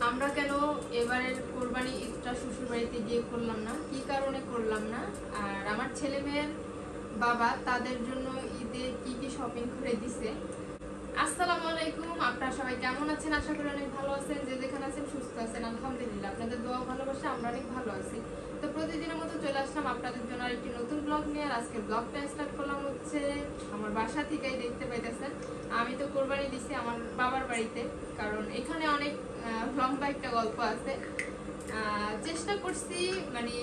আমরা কেন এবারের কোরবানি ঈদটা শ্বশুর বাড়িতে গিয়ে করলাম না, কি কারণে করলাম না, আর আমার ছেলে মেয়ের বাবা তাদের জন্য ঈদে কি কি শপিং করে দিছে। আসসালামু আলাইকুম, আপনারা সবাই কেমন আছেন? আশা করি অনেক ভালো আছেন, যে যেখানে আছেন সুস্থ আছেন। আলহামদুলিল্লাহ, আপনাদের দোয়া ভালোবাসা আমরা অনেক ভালো আছি। তো প্রতিদিনের মতো চলে আসলাম আপনাদের জন্য আরেকটি নতুন ব্লগ নিয়ে। আর আজকে ব্লগটা স্টার্ট করলাম হচ্ছে আমার বাসা থেকেই। দেখতে পাইতেছেন আমি তো কোরবানি দিছি আমার বাবার বাড়িতে, কারণ এখানে অনেক লম্বা একটা গল্প আছে। চেষ্টা করছি মানে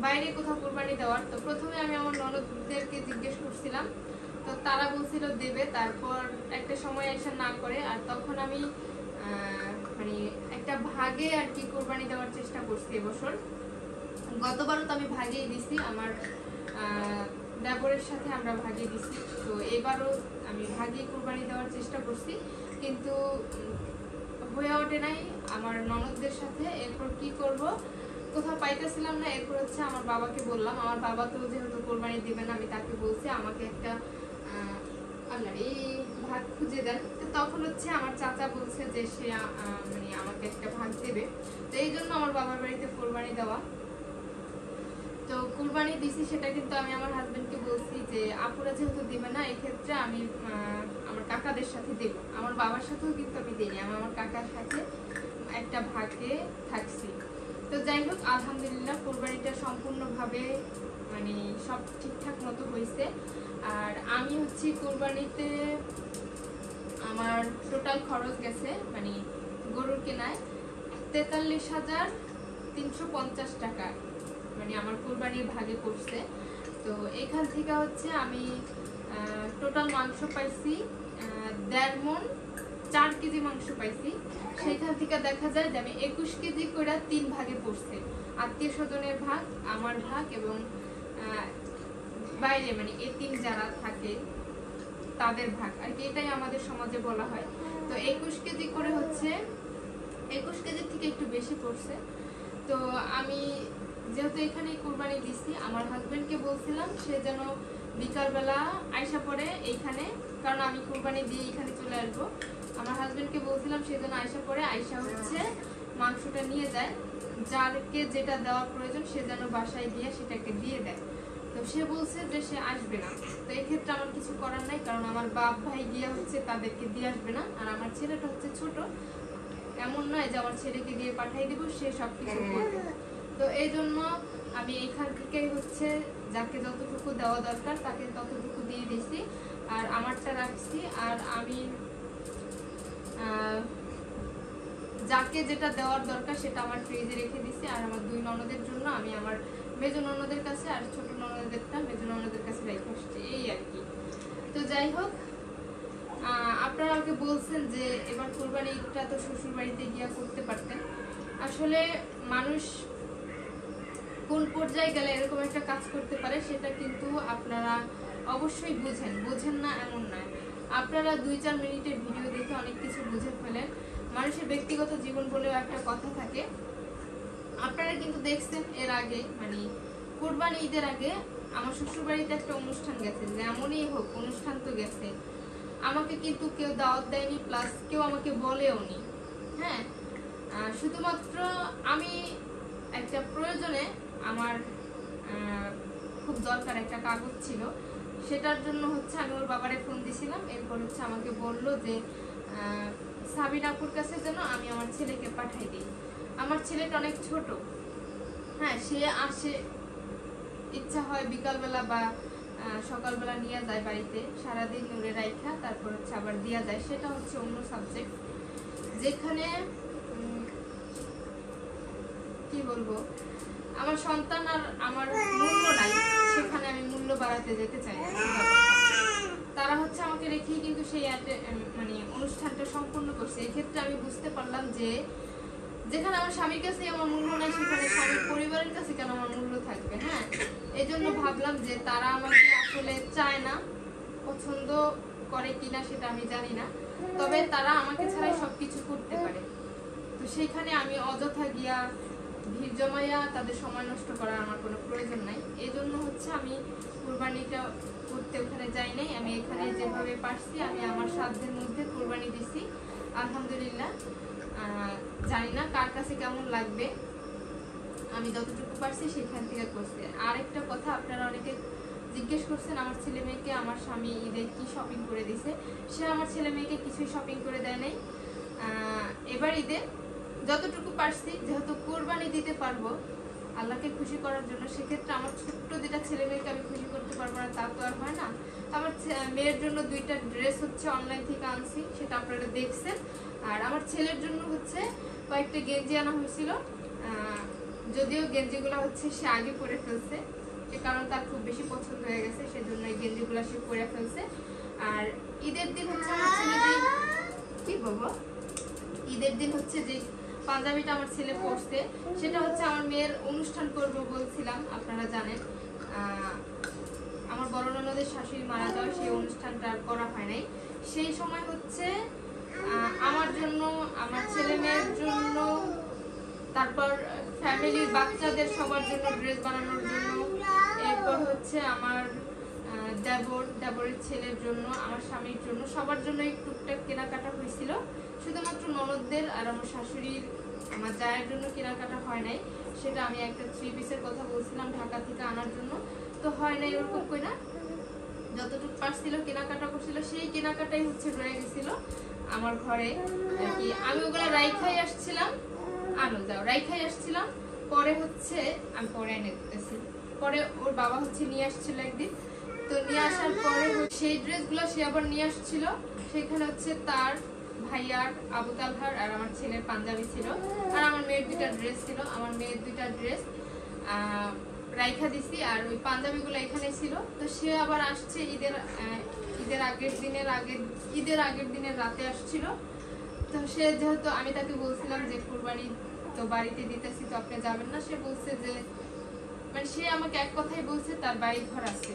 বাইরে কোথাও কোরবানি দেওয়ার। তো প্রথমে আমি আমার ননদদেরকে জিজ্ঞেস করছিলাম, তো তারা বলছিল দেবে, তারপর একটা সময় এসে না করে। আর তখন আমি মানে একটা ভাগে আর কি কোরবানি দেওয়ার চেষ্টা করছি এবছর। গতবারও তো আমি ভাগেই দিছি, আমার দেবরের সাথে আমরা ভাগে দিছি। তো এবারও আমি ভাগে কোরবানি দেওয়ার চেষ্টা করছি, কিন্তু হয়ে ওঠে নাই আমার ননদদের সাথে। এরপর কি করব, কোথাও পাইতেছিলাম না। এরপর হচ্ছে আমার বাবাকে বললাম, আমার বাবা তো যেহেতু কোরবানি দিবেন, আমি তাকে বলছি আমাকে একটা আল্লাহ এই ভাগ খুঁজে দেন। তখন হচ্ছে আমার চাচা বলছে যে সে মানে আমাকে একটা ভাগ দেবে। তো এই জন্য আমার বাবার বাড়িতে কোরবানি দেওয়া। তো কুরবানি দিছি, সেটা কিন্তু আমি আমার হাজবেন্ডকে বলছি যে আপুরা যেহেতু দিবে না, এক্ষেত্রে আমি আমার কাকাদের সাথে দেব। আমার বাবার সাথেও কিন্তু আমি দিইনি, আমি আমার কাকার সাথে একটা ভাগে থাকছি। তো যাই হোক, আলহামদুলিল্লাহ কোরবানিটা সম্পূর্ণভাবে মানে সব ঠিকঠাক মতো হয়েছে। আর আমি হচ্ছে কোরবানিতে আমার টোটাল খরচ গেছে মানে গরুর কেনায় 43,350 টাকা, মানে আমার কোরবানির ভাগে পড়ছে। তো এখান থেকে হচ্ছে আমি টোটাল মাংস পাইছি 1.5 মণ, 4 কেজি মাংস পাইছি। সেখান থেকে দেখা যায় যে আমি 21 কেজি করে 3 ভাগে পড়ছে। আত্মীয় স্বজনের ভাগ, আমার ভাগ এবং বাইরে মানে এতিম যারা থাকে তাদের ভাগ আর কি, এটাই আমাদের সমাজে বলা হয়। তো 21 কেজি করে হচ্ছে 21 কেজির থেকে একটু বেশি পড়ছে। তো আমি যেহেতু এখানে কোরবানি দিচ্ছি, আমার হাজবেন্ডকে বলছিলাম সে যেন বিকালবেলা আয়সা পড়ে এইখানে, কারণ আমি কোরবানি দিয়ে এখানে চলে আসবো। আমার হাজবেন্ডকে বলছিলাম সে যেন আয়সা পড়ে আয়সা হচ্ছে মাংসটা নিয়ে যায়, যারকে যেটা দেওয়ার প্রয়োজন সে যেন বাসায় দিয়ে সেটাকে দিয়ে দেয়। তো সে বলছে যে সে আসবে না। তো এক্ষেত্রে আমার কিছু করার নাই, কারণ আমার বাপ ভাই গিয়ে হচ্ছে তাদেরকে দিয়ে আসবে না। আর আমার ছেলেটা হচ্ছে ছোট, এমন নয় যে আমার ছেলেকে দিয়ে পাঠিয়ে দিব সে সব কিছু করবে। তো এই জন্য আমি এখান থেকে হচ্ছে যাকে যতটুকু দেওয়া দরকার তাকে ততটুকু দিয়ে দিছি, আর আমারটা রাখছি। আর আমি যাকে যেটা দেওয়ার দরকার সেটা আমার ফ্রিজে রেখে দিছি। আর আমার 2 ননদের জন্য আমি আমার মেজো ননদের কাছে আর ছোট ননদেরটা মেজো ননদের কাছে রেখে আসছি, এই আর কি। তো যাই হোক, আপনারা আমাকে বলছেন যে এবার কোরবানি ঈদটা তো শ্বশুর বাড়িতে গিয়া করতে পারতেন। আসলে মানুষ কোন পর্যায়ে গেলে এরকম একটা কাজ করতে পারে সেটা কিন্তু আপনারা অবশ্যই বোঝেন না এমন নয়। আপনারা 2-4 মিনিটের ভিডিও দেখে অনেক কিছু বুঝে ফেলেন। মানুষের ব্যক্তিগত জীবন বলেও একটা কথা থাকে। আপনারা কিন্তু দেখছেন এর আগে মানে কোরবানি ঈদের আগে আমার শ্বশুর বাড়িতে একটা অনুষ্ঠান গেছে, যেমনই হোক অনুষ্ঠান তো গেছে, আমাকে কিন্তু কেউ দাওয়াত দেয়নি, প্লাস কেউ আমাকে বলেও নি। হ্যাঁ, শুধুমাত্র আমি একটা প্রয়োজনে আমার খুব দরকার একটা কাগজ ছিল, সেটার জন্য হচ্ছে আমি ওর বাবারে ফোন দিছিলাম। এরপর হচ্ছে আমাকে বললো যে সাবিনা আপুর কাছে যেন আমি আমার ছেলেকে পাঠাই দিই। আমার ছেলেটা অনেক ছোট, হ্যাঁ, সে আসে ইচ্ছা হয় বিকালবেলা বা সকালবেলা নিয়ে যায় বাড়িতে, সারাদিন নূরে রাইখা তারপর হচ্ছে আবার দিয়া যায়, সেটা হচ্ছে অন্য সাবজেক্ট। যেখানে কি বলবো, আমার সন্তান আর আমার মূল্য নাই, সেখানে আমি মূল্য বাড়াতে যেতে চাই না। তারা হচ্ছে আমাকে রেখেই কিন্তু সেই মানে অনুষ্ঠানটা সম্পূর্ণ করছে। এক্ষেত্রে আমি বুঝতে পারলাম যে যেখানে আমার স্বামীর কাছে আমার মূল্য নাই, সেখানে স্বামীর পরিবারের কাছে কেন আমার মূল্য থাকবে। হ্যাঁ, এই জন্য ভাবলাম যে তারা আমাকে আসলে চায় না, পছন্দ করে কিনা সেটা আমি জানি না, তবে তারা আমাকে ছাড়াই সবকিছু করতে পারে। তো সেখানে আমি অযথা গিয়া ভিড় জমাইয়া তাদের সময় নষ্ট করার আমার কোনো প্রয়োজন নাই। এই জন্য হচ্ছে আমি কোরবানিটা করতে ওখানে যাই নাই। আমি এখানে যেভাবে পারছি আমি আমার সাধ্যের মধ্যে কোরবানি দিছি, আলহামদুলিল্লাহ। জানি না কার কাছে কেমন লাগবে, আমি যতটুকু পারছি সেখান থেকে করছি। আরেকটা কথা, আপনারা অনেকে জিজ্ঞেস করছেন আমার ছেলে মেয়েকে আমার স্বামী ঈদে কি শপিং করে দিছে। সে আমার ছেলে মেয়েকে কিছুই শপিং করে দেয় নাই। এবার ঈদে যতটুকু পারছি, যেহেতু কোরবানি দিতে পারবো আল্লাহকে খুশি করার জন্য, সেক্ষেত্রে আমার ছোট্ট দুটা ছেলে মেয়েকে আমি খুশি করতে পারবো না তা তো আর হয় না। আমার মেয়ের জন্য 2টা ড্রেস হচ্ছে অনলাইন থেকে আনছি, সেটা আপনারা দেখছেন। আর আমার ছেলের জন্য হচ্ছে কয়েকটা গেঞ্জি আনা হয়েছিল, যদিও গেঞ্জিগুলো হচ্ছে সে আগে পরে ফেলছে, সে কারণ তার খুব বেশি পছন্দ হয়ে গেছে, সেজন্য এই গেঞ্জিগুলো সে পরে ফেলছে। আর ঈদের দিন হচ্ছে আমার ছেলে কি বলবো, ঈদের দিন হচ্ছে যে পাঞ্জাবিটা আমার ছেলে পরছে, সেটা হচ্ছে আমার মেয়ের অনুষ্ঠান করব বলছিলাম, আপনারা জানেন আমার বড় ননদের শাশুড়ি মারা যাওয়ার সেই অনুষ্ঠানটা আর করা হয় নাই। সেই সময় হচ্ছে আমার জন্য, আমার ছেলে মেয়ের জন্য, তারপর ফ্যামিলির বাচ্চাদের সবার জন্য ড্রেস বানানোর জন্য, এরপর হচ্ছে আমার দেবরের ছেলের জন্য, আমার স্বামীর জন্য, সবার জন্য একটু টুকটাক কেনাকাটা হয়েছিল। শুধুমাত্র ননদদের আর আমার শাশুড়ির, আমার জায়ের জন্য কেনাকাটা হয় নাই। সেটা আমি একটা 3 পিসের কথা বলছিলাম ঢাকা থেকে আনার জন্য, তো হয় নাই ওরকম কই না। যতটুকু পারছিল কেনাকাটা করছিল, সেই কেনাকাটাই হচ্ছে রয়ে গেছিল আমার ঘরে আর কি। আমি ওগুলো রাইখাই আসছিলাম, রাইখাই আসছিলাম, পরে হচ্ছে আমি পরে এনে দিতেছি। পরে ওর বাবা হচ্ছে নিয়ে আসছিল একদিন, তো নিয়ে আসার পরে সেই ড্রেসগুলো সে আবার নিয়ে আসছিল। সেখানে হচ্ছে তার ভাইয়ার, আবু তালহার আর আমার ছেলের পাঞ্জাবি ছিল, আর আমার মেয়ের 2টা ড্রেস ছিল। আমার মেয়ের 2টা ড্রেস রাইখা দিছি, আর ওই পাঞ্জাবিগুলো এখানে ছিল। তো সে আবার আসছে ঈদের আগের দিনের রাতে আসছিল। তো সে যেহেতু, আমি তাকে বলছিলাম যে কুরবানি তো বাড়িতে দিতেছি, তো আপনি যাবেন না। সে বলছে যে, মানে সে আমাকে এক কথাই বলছে তার বাড়ি ঘর আছে,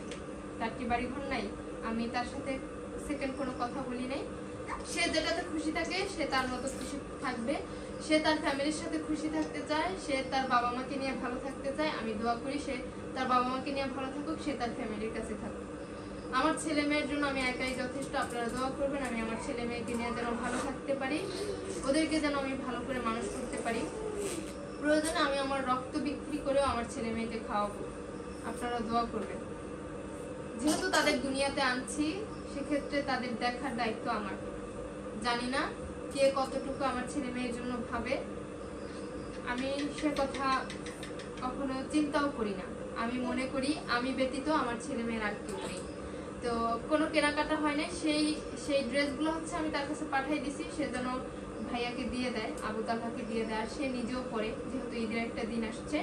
তার কি বাড়ি ঘর নাই? আমি তার সাথে সেকেন্ড কোনো কথা বলি নাই। সে যেটাতে খুশি থাকে সে তার মতো খুশি থাকবে, সে তার ফ্যামিলির সাথে খুশি থাকতে চায়, সে তার বাবা মাকে নিয়ে ভালো থাকতে চায়। আমি দোয়া করি সে তার বাবা মাকে নিয়ে ভালো থাকুক, সে তার ফ্যামিলির কাছে থাকুক। আমার ছেলে মেয়ের জন্য আমি একাই যথেষ্ট, আপনারা দোয়া করবেন আমি আমার ছেলে মেয়েকে নিয়ে যেন ভালো থাকতে পারি, ওদেরকে যেন আমি ভালো করে মানুষ করতে পারি। প্রয়োজনে আমি আমার রক্ত বিক্রি করেও আমার ছেলে মেয়েকে খাওয়াবো, আপনারা দোয়া করবেন। যেহেতু তাদের দুনিয়াতে আনছি, সেক্ষেত্রে তাদের দেখার দায়িত্ব আমার। জানি না কে কতটুকু আমার ছেলে মেয়ের জন্য ভাবে, আমি সে কথা কখনো চিন্তাও করি না। আমি মনে করি আমি ব্যতীত আমার ছেলে মেয়ের আর কেউ নেই। তো কোনো কেনাকাটা হয় না, সেই ড্রেসগুলো হচ্ছে আমি তার কাছে পাঠিয়ে দিছি, সে যেন ভাইয়াকে দিয়ে দেয়, আবু তালহাকে দিয়ে দেয়, আর সে নিজেও পরে, যেহেতু ঈদের একটা দিন আসছে।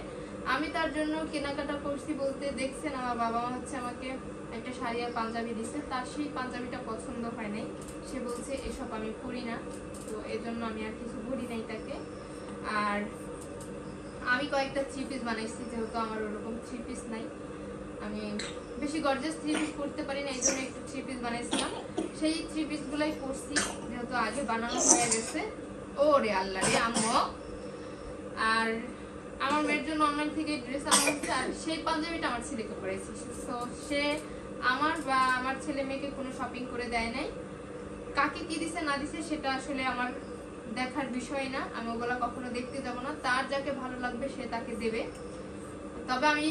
আমি তার জন্য কেনাকাটা করছি বলতে, দেখছেন আমার বাবা মা হচ্ছে আমাকে একটা শাড়ি আর পাঞ্জাবি দিচ্ছে, তার সেই পাঞ্জাবিটা পছন্দ হয় নাই, সে বলছে এসব আমি পরি না, তো এজন্য আমি আর কিছু বলি নাই তাকে। আর আমি কয়েকটা 3 পিস বানাইছি, যেহেতু আমার ওরকম 3 পিস নাই, আমি বেশি গর্জিয়াস 3 পিস পরতে পারি না, এই জন্য একটু 3 পিস বানাইছিলাম। সেই 3 পিসগুলাই পরছি, যেহেতু আগে বানানো হয়ে গেছে। ওরে আল্লাহ রে আম্মু। আর আমার মেয়ের জন্য অনলাইন থেকে ড্রেস আনা হচ্ছে, আর সেই পাঞ্জাবিটা আমার ছেলেকে পরেছি। তো সে আমার বা আমার ছেলে মেয়েকে কোনো শপিং করে দেয় নাই। কাকে কি দিছে না দিছে সেটা আসলে আমার দেখার বিষয় না, আমি ওগুলো কখনো দেখতে যাব না। তার যাকে ভালো লাগবে সে তাকে দেবে। তবে আমি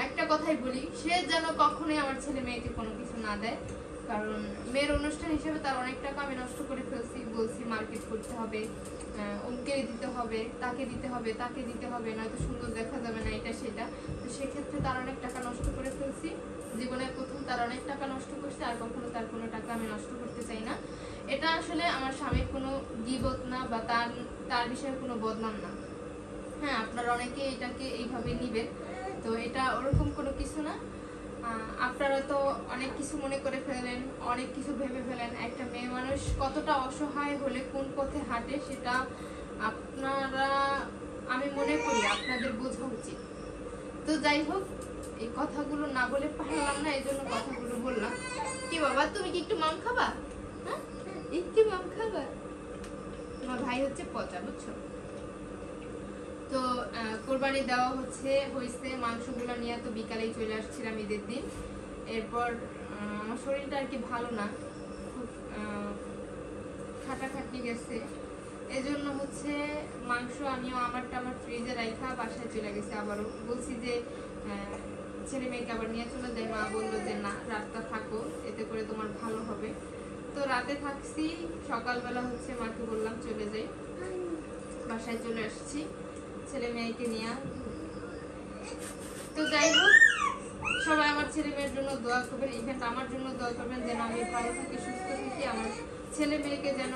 একটা কথাই বলি, সে যেন কখনোই আমার ছেলে মেয়েকে কোনো কিছু না দেয়, কারণ মেয়ের অনুষ্ঠান হিসেবে তার অনেক টাকা আমি নষ্ট করে ফেলছি। বলছি মার্কেট করতে হবে, ওকে দিতে হবে, তাকে দিতে হবে, তাকে দিতে হবে, নয়তো সুন্দর দেখা যাবে না, এটা সেটা। তো সেক্ষেত্রে তার অনেক টাকা নষ্ট করে ফেলছি, জীবনের প্রথম তার অনেক টাকা নষ্ট করছে, আর কখনো তার কোনো টাকা আমি নষ্ট করতে চাই না। এটা আসলে আমার স্বামীর কোনো গীবত না, বা তার বিষয়ে কোনো বদনাম না। হ্যাঁ, আপনারা অনেকে এটাকে এইভাবে নিবেন, তো এটা ওরকম কোনো কিছু না। আপনারা তো অনেক কিছু মনে করে ফেলেন, অনেক কিছু ভেবে ফেলেন। একটা মেয়ে মানুষ কতটা অসহায় হলে কোন পথে হাঁটে সেটা আপনারা, আমি মনে করি আপনাদের বোঝা উচিত। তো যাই হোক, এই কথাগুলো না বলে পারলাম না, এই জন্য কথাগুলো বললাম। কি বাবা, তুমি কি একটু মাম খাবা? হ্যাঁ, একটু মাম খাবা? তোমার ভাই হচ্ছে পচা, বুঝছো? তো কোরবানি দেওয়া হয়েছে, মাংসগুলো নিয়ে তো বিকালেই চলে আসছিলাম ঈদের দিন। এরপর আমার শরীরটা আর কি ভালো না, খুব খাটাখাটনি গেছে, এজন্য হচ্ছে মাংস আমিও আমারটা আমার ফ্রিজে রাখা বাসায় চলে গেছে। আবারও বলছি যে ছেলে মেয়েকে আবার নিয়ে চলে যায়, মা বললো যে না রাতটা থাকো, এতে করে তোমার ভালো হবে। তো রাতে থাকছি, সকালবেলা হচ্ছে মাকে বললাম চলে যাই, বাসায় চলে আসছি ছেলে মেয়েকে নিয়ে। তো যাই হোক, সবাই আমার ছেলে মেয়ের জন্য দোয়া করবেন, ইভেন্ট আমার জন্য দোয়া করবেন যেন আমি ভালো থাকি, সুস্থ থাকি, আমার ছেলে মেয়েকে যেন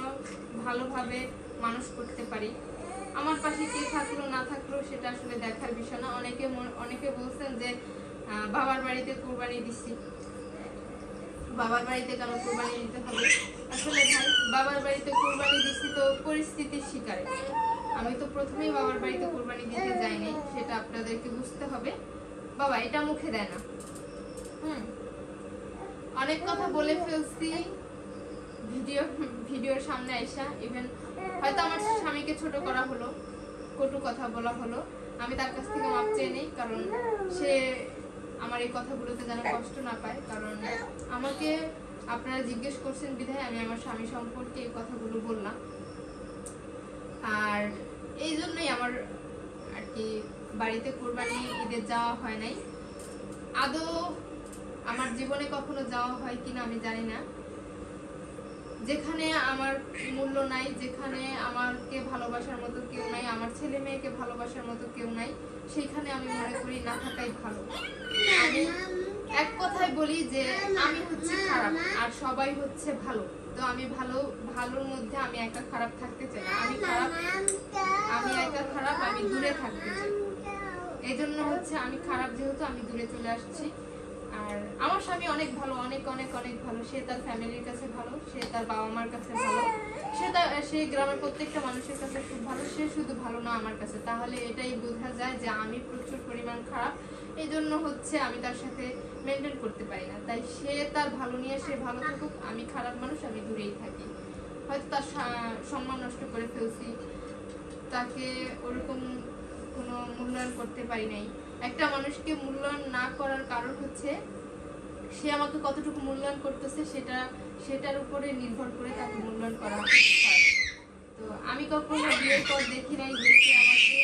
ভালোভাবে মানুষ করতে পারি। আমার পাশে কে থাকলো না থাকলো সেটা আসলে দেখার বিষয় না। অনেকে বলছেন যে বাবার বাড়িতে কোরবানি দিচ্ছি, বাবার বাড়িতে কেন কোরবানি দিতে হবে? আসলে ভাই, বাবার বাড়িতে কোরবানি দিচ্ছি তো পরিস্থিতির শিকারে। আমি তো প্রথমেই বাবার বাড়িতে কোরবানি দিতে যাইনি, সেটা আপনাদেরকে বুঝতে হবে। বাবা এটা মুখে দেয় না। অনেক কথা বলে ফেলছি ভিডিওর সামনে আইসা। ইভেন হয়তো আমার স্বামীকে ছোট করা হলো, কটু কথা বলা হলো, আমি তার কাছ থেকে মাপ চেয়ে নেই, কারণ সে আমার এই কথাগুলোতে যেন কষ্ট না পায়। কারণ আমাকে আপনারা জিজ্ঞেস করছেন বিধায় আমি আমার স্বামী সম্পর্কে এই কথাগুলো বললাম। আর এই জন্যই আমার আর কি বাড়িতে কোরবানি ঈদে যাওয়া হয় নাই। আদৌ আমার জীবনে কখনো যাওয়া হয় কিনা আমি জানি না। যেখানে আমার মূল্য নাই, যেখানে আমাকে ভালোবাসার মতো কেউ নাই, আমার ছেলে মেয়েকে ভালোবাসার মতো কেউ নাই, সেখানে আমি মনে করি না থাকাই ভালো। আমি এক কথায় বলি যে আমি হচ্ছে খারাপ আর সবাই হচ্ছে ভালো। তো আমি ভালোর মধ্যে আমি একা খারাপ থাকতে চাই না। আমি একা খারাপ, আমি দূরে থাকতে চাই। এই জন্য হচ্ছে আমি খারাপ যেহেতু আমি দূরে চলে আসছি। আর আমার স্বামী অনেক ভালো, অনেক অনেক অনেক ভালো। সে তার ফ্যামিলির কাছে ভালো, সে তার বাবা মার কাছে ভালো, সে গ্রামের প্রত্যেকটা মানুষের কাছে খুব ভালো। সে শুধু ভালো না আমার কাছে, তাহলে এটাই বোঝা যায় যে আমি প্রচুর পরিমাণ খারাপ। এই জন্য হচ্ছে আমি তার সাথে মেনটেন করতে পারি না। তাই সে তার ভালো নিয়ে সে ভালো থাকুক, আমি খারাপ মানুষ, আমি দূরেই থাকি। হয়তো তার সম্মান নষ্ট করে ফেলছি, তাকে ওরকম কোনো মূল্যায়ন করতে পারি নাই। একটা মানুষকে মূল্যায়ন না করার কারণ হচ্ছে সে আমাকে কতটুকু মূল্যায়ন করতেছে, সেটার উপরে নির্ভর করে তাকে মূল্যায়ন করা হয়। তো আমি কখনো বিয়ের পর দেখি নাই যে সে আমাকে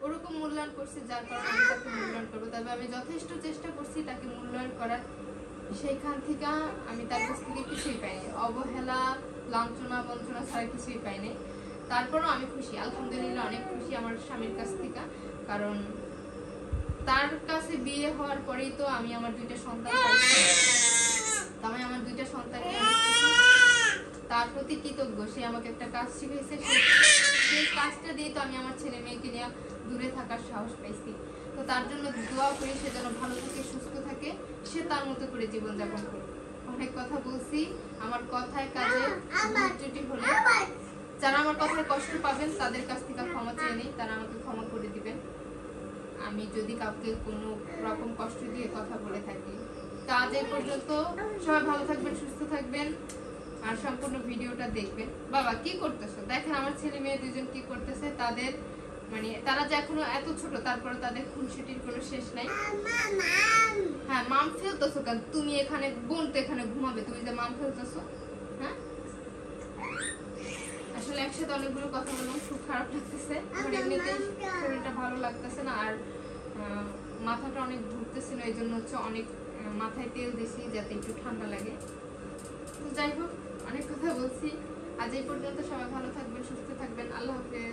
ওরকম মূল্যায়ন করছে যার কারণে আমি তাকে মূল্যায়ন করবো। তবে আমি যথেষ্ট চেষ্টা করছি তাকে মূল্যায়ন করার, সেইখান থেকে আমি তার কাছ থেকে কিছুই পাইনি। অবহেলা, লাঞ্ছনা বঞ্চনা ছাড়া কিছুই পাইনি। তারপরও আমি খুশি, আলহামদুলিল্লাহ অনেক খুশি আমার স্বামীর কাছ থেকে। কারণ তার কাছে বিয়ে হওয়ার পরেই তো আমি আমার দুইটা সন্তান পাইছি। আমি আমার দুইটা সন্তানকে তার প্রতি কৃতজ্ঞ। সে আমাকে একটা কাজ শিখিয়েছে, সেই কাজটা দিয়ে তো আমি আমার ছেলে মেয়েকে নিয়ে দূরে থাকার সাহস পাইছি। তো তার জন্য দোয়া করি সে যেন ভালো থাকে, সুস্থ থাকে, সে তার মতো করে জীবনযাপন করুক। অনেক কথা বলছি, আমার কথায় কাজে ত্রুটি হলে যারা আমার কথায় কষ্ট পাবেন তাদের কাছ থেকে ক্ষমা চেয়ে নেই, তারা আমাকে ক্ষমা করে দিবেন আমি যদি কাউকে কোনো রকম কষ্ট দিয়ে কথা বলে থাকি। তো আজ এই পর্যন্ত, সবাই ভালো থাকবেন, সুস্থ থাকবেন, আর সম্পূর্ণ ভিডিওটা দেখবেন। বাবা কি করতেছো? দেখেন আমার ছেলে মেয়ে দুজন কি করতেছে। তাদের মানে তারা যে এখনো এত ছোট, তারপরে তাদের খুনসুটির কোনো শেষ নাই। হ্যাঁ, মাম ফেলতেছো কেন? তুমি এখানে, বোন তো এখানে ঘুমাবে, তুমি যে মাম ফেলতেছো? হ্যাঁ, আসলে একসাথে অনেকগুলো কথা বললাম, খুব খারাপ লাগতেছে। আমার এমনিতেই শরীরটা ভালো লাগতেছে না, আর মাথাটা অনেক ঘুরতেছিল, এই জন্য হচ্ছে অনেক মাথায় তেল দিছি যাতে একটু ঠান্ডা লাগে। তো যাই হোক, অনেক কথা বলছি। আজ এই পর্যন্ত, সবাই ভালো থাকবেন, সুস্থ থাকবেন। আল্লাহ হাফেজ।